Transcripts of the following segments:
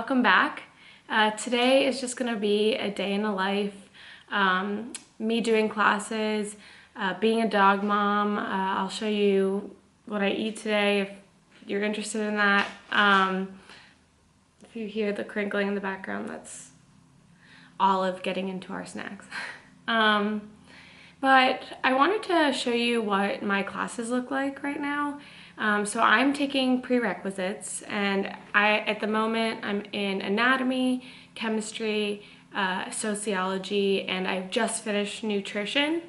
welcome back. Today is just gonna be a day in the life, me doing classes, being a dog mom. I'll show you what I eat today if you're interested in that. If you hear the crinkling in the background, that's Olive getting into our snacks. But I wanted to show you what my classes look like right now. So I'm taking prerequisites, and at the moment I'm in anatomy, chemistry, sociology, and I've just finished nutrition.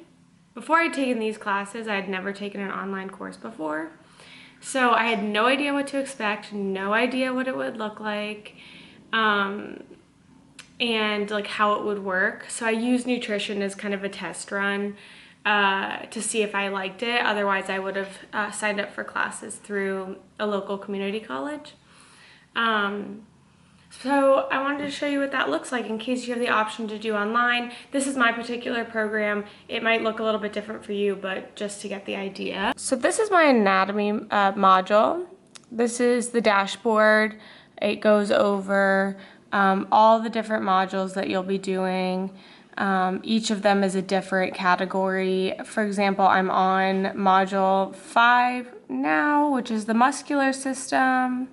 Before I'd taken these classes, I had never taken an online course before. So I had no idea what to expect, no idea what it would look like, and like how it would work. So I used nutrition as kind of a test run to see if I liked it. Otherwise, I would have signed up for classes through a local community college. So I wanted to show you what that looks like in case you have the option to do online. This is my particular program. It might look a little bit different for you, but just to get the idea. So this is my anatomy module. This is the dashboard. It goes over all the different modules that you'll be doing. Each of them is a different category. For example, I'm on module 5 now, which is the muscular system.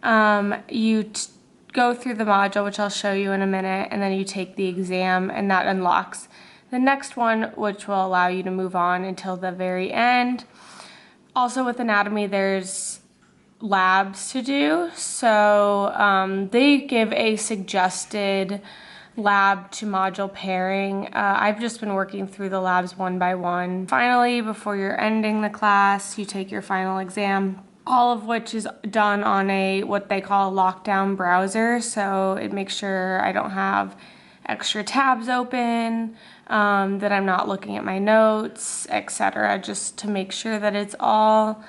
You go through the module, which I'll show you in a minute, and then you take the exam, and that unlocks the next one, which will allow you to move on until the very end. Also with anatomy, there's labs to do. So they give a suggested lab to module pairing. I've just been working through the labs one by one. Finally, before you're ending the class, you take your final exam, all of which is done on what they call a lockdown browser. So it makes sure I don't have extra tabs open, that I'm not looking at my notes, etc., just to make sure that it's all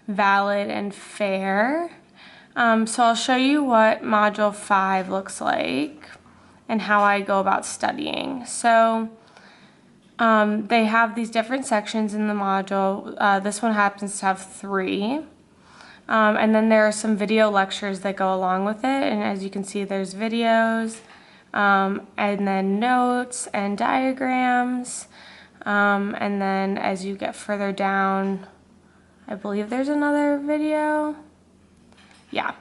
valid and fair. So I'll show you what module 5 looks like and how I go about studying. So they have these different sections in the module. This one happens to have 3. And then there are some video lectures that go along with it. And as you can see, there's videos, and then notes and diagrams. And then as you get further down, I believe there's another video. Yeah.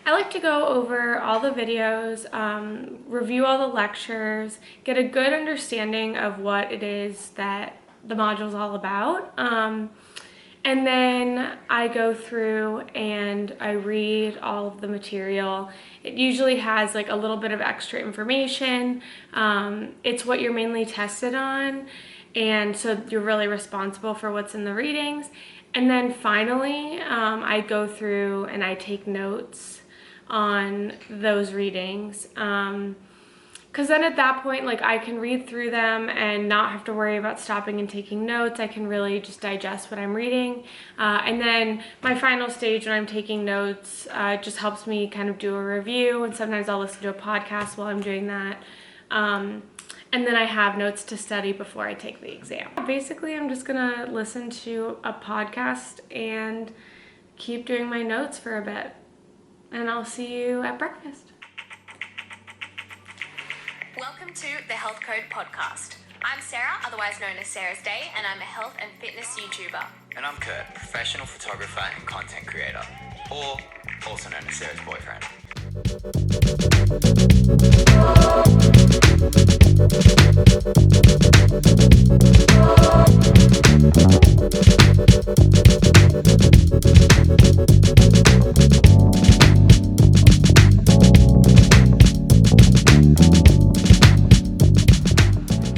I like to go over all the videos, review all the lectures, get a good understanding of what it is that the module is all about. And then I go through and I read all of the material. It usually has like a little bit of extra information. It's what you're mainly tested on, and so you're really responsible for what's in the readings. And then finally, I go through and I take notes on those readings. Because then at that point, like, I can read through them and not have to worry about stopping and taking notes. I can really just digest what I'm reading. And then my final stage when I'm taking notes just helps me kind of do a review, and sometimes I'll listen to a podcast while I'm doing that. And then I have notes to study before I take the exam. Basically, I'm just gonna listen to a podcast and keep doing my notes for a bit. And I'll see you at breakfast. Welcome to the Health Code Podcast. I'm Sarah, otherwise known as Sarah's Day, and I'm a health and fitness YouTuber. And I'm Kurt, professional photographer and content creator, or also known as Sarah's boyfriend.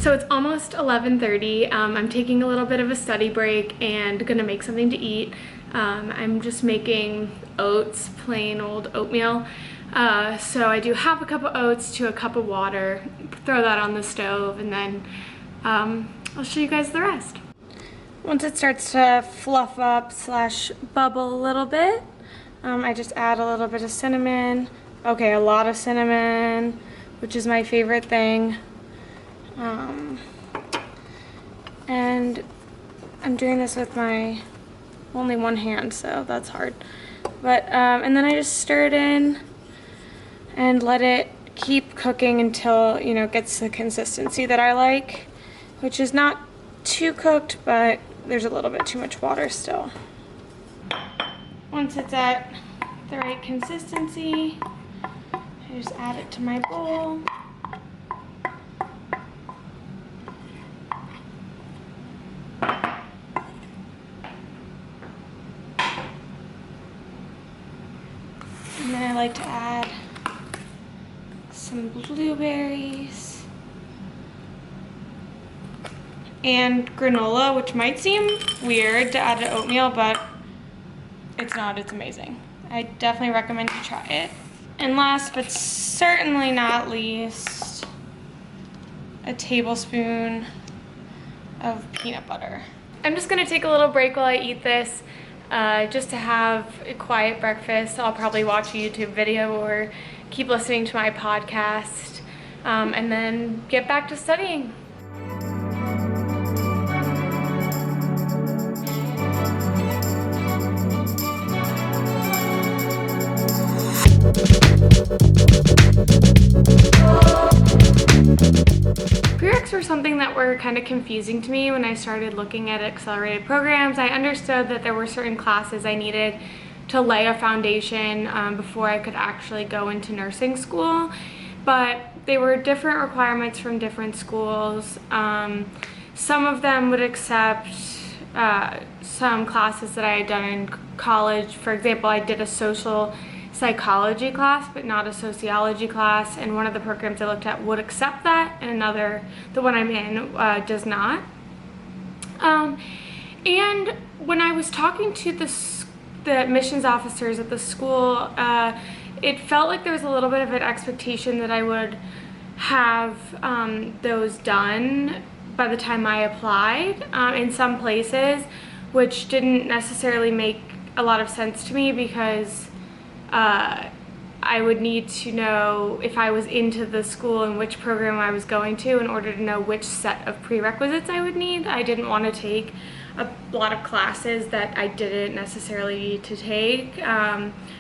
So it's almost 11:30. I'm taking a little bit of a study break and gonna make something to eat. I'm just making oats, plain old oatmeal. So I do half a cup of oats to a cup of water, throw that on the stove, and then I'll show you guys the rest. Once it starts to fluff up / bubble a little bit, I just add a little bit of cinnamon. Okay, a lot of cinnamon, which is my favorite thing. And I'm doing this with my only one hand, so that's hard. But and then I just stir it in and let it keep cooking until, you know, it gets the consistency that I like, which is not too cooked, but there's a little bit too much water still. Once it's at the right consistency, I just add it to my bowl. And then I like to add some blueberries and granola, which might seem weird to add to oatmeal, but it's not, it's amazing. I definitely recommend you try it. And last but certainly not least, a tablespoon of peanut butter. I'm just gonna take a little break while I eat this, just to have a quiet breakfast. I'll probably watch a YouTube video or keep listening to my podcast, and then get back to studying. Prereqs were something that were kind of confusing to me when I started looking at accelerated programs. I understood that there were certain classes I needed to lay a foundation before I could actually go into nursing school, but they were different requirements from different schools. Some of them would accept some classes that I had done in college. For example, I did a social psychology class but not a sociology class, and one of the programs I looked at would accept that, and another, the one I'm in, does not. And when I was talking to the admissions officers at the school, it felt like there was a little bit of an expectation that I would have those done by the time I applied in some places, which didn't necessarily make a lot of sense to me, because I would need to know if I was into the school and which program I was going to in order to know which set of prerequisites I would need. I didn't want to take a lot of classes that I didn't necessarily need to take.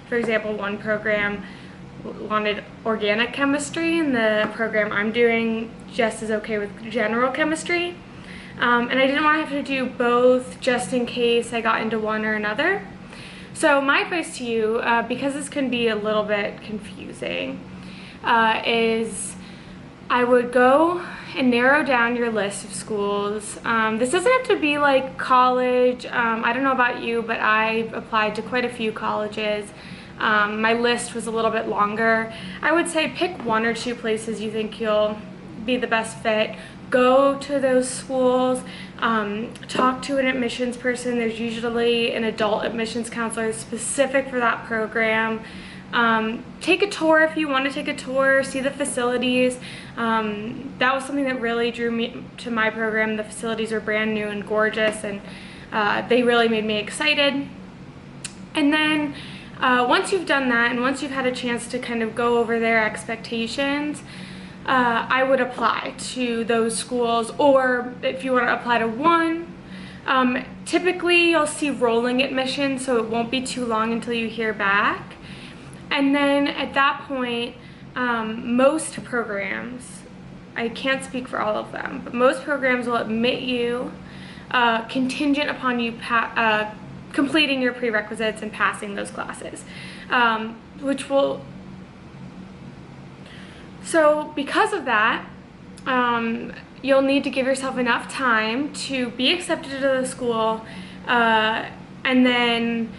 For example, one program wanted organic chemistry, and the program I'm doing just is okay with general chemistry. And I didn't want to have to do both just in case I got into one or another. So my advice to you, because this can be a little bit confusing, is I would go and narrow down your list of schools. This doesn't have to be like college. I don't know about you, but I applied to quite a few colleges. My list was a little bit longer. I would say pick one or two places you think you'll be the best fit. Go to those schools, talk to an admissions person. There's usually an adult admissions counselor specific for that program. Take a tour if you want to take a tour, see the facilities. That was something that really drew me to my program. The facilities were brand new and gorgeous, and they really made me excited. And then once you've done that, and once you've had a chance to kind of go over their expectations, I would apply to those schools, or if you want to apply to one, typically you'll see rolling admission, so it won't be too long until you hear back. And then at that point, most programs, I can't speak for all of them, but most programs will admit you contingent upon you completing your prerequisites and passing those classes, which will... So because of that, you'll need to give yourself enough time to be accepted to the school, and then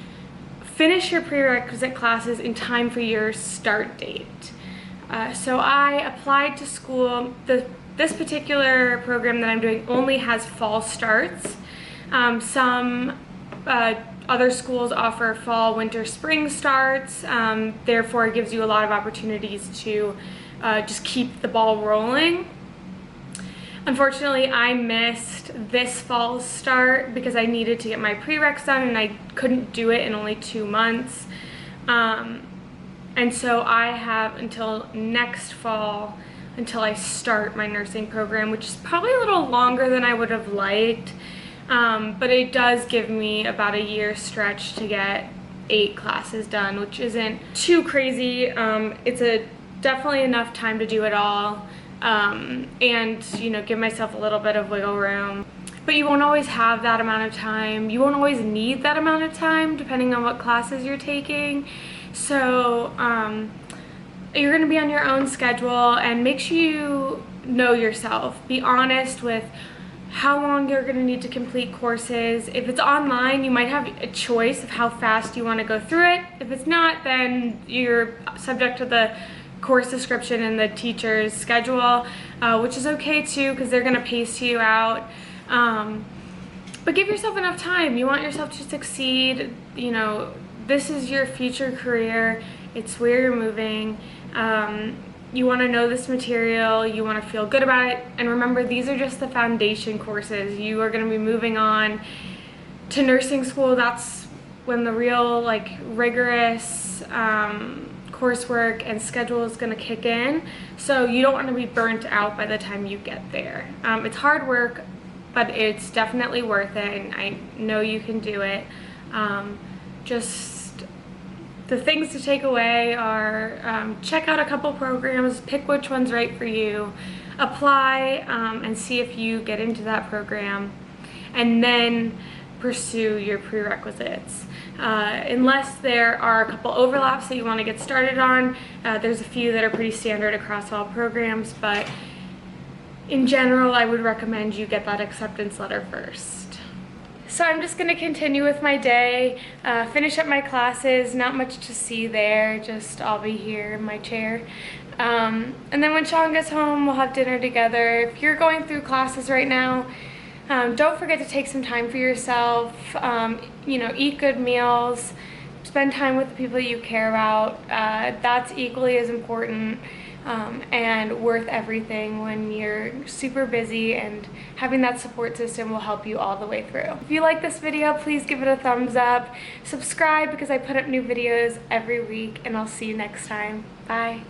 finish your prerequisite classes in time for your start date. So I applied to school. This particular program that I'm doing only has fall starts. Some other schools offer fall, winter, spring starts. Therefore, it gives you a lot of opportunities to just keep the ball rolling. Unfortunately, I missed this fall's start because I needed to get my prereqs done, and I couldn't do it in only 2 months. And so I have until next fall until I start my nursing program, which is probably a little longer than I would have liked, but it does give me about a year stretch to get 8 classes done, which isn't too crazy. It's a definitely enough time to do it all, and you know, give myself a little bit of wiggle room. But you won't always have that amount of time. You won't always need that amount of time depending on what classes you're taking. So you're gonna be on your own schedule, and make sure you know yourself. Be honest with how long you're gonna need to complete courses. If it's online, you might have a choice of how fast you wanna go through it. If it's not, then you're subject to the course description and the teacher's schedule, which is okay too, because they're gonna pace you out. But give yourself enough time. You want yourself to succeed. You know, this is your future career. It's where you're moving. You want to know this material, you want to feel good about it, and remember, these are just the foundation courses. You are going to be moving on to nursing school. That's when the real, like, rigorous coursework and schedule is going to kick in, so you don't want to be burnt out by the time you get there. It's hard work, but it's definitely worth it, and I know you can do it. Just the things to take away are check out a couple programs, pick which one's right for you, apply and see if you get into that program, and then pursue your prerequisites. Unless there are a couple overlaps that you want to get started on, there's a few that are pretty standard across all programs, but in general, I would recommend you get that acceptance letter first. So I'm just going to continue with my day, finish up my classes. Not much to see there, just I'll be here in my chair. And then when Sean gets home, we'll have dinner together. If you're going through classes right now, don't forget to take some time for yourself. You know, eat good meals, spend time with the people you care about. That's equally as important and worth everything when you're super busy, and having that support system will help you all the way through. If you like this video, please give it a thumbs up. Subscribe because I put up new videos every week, and I'll see you next time. Bye.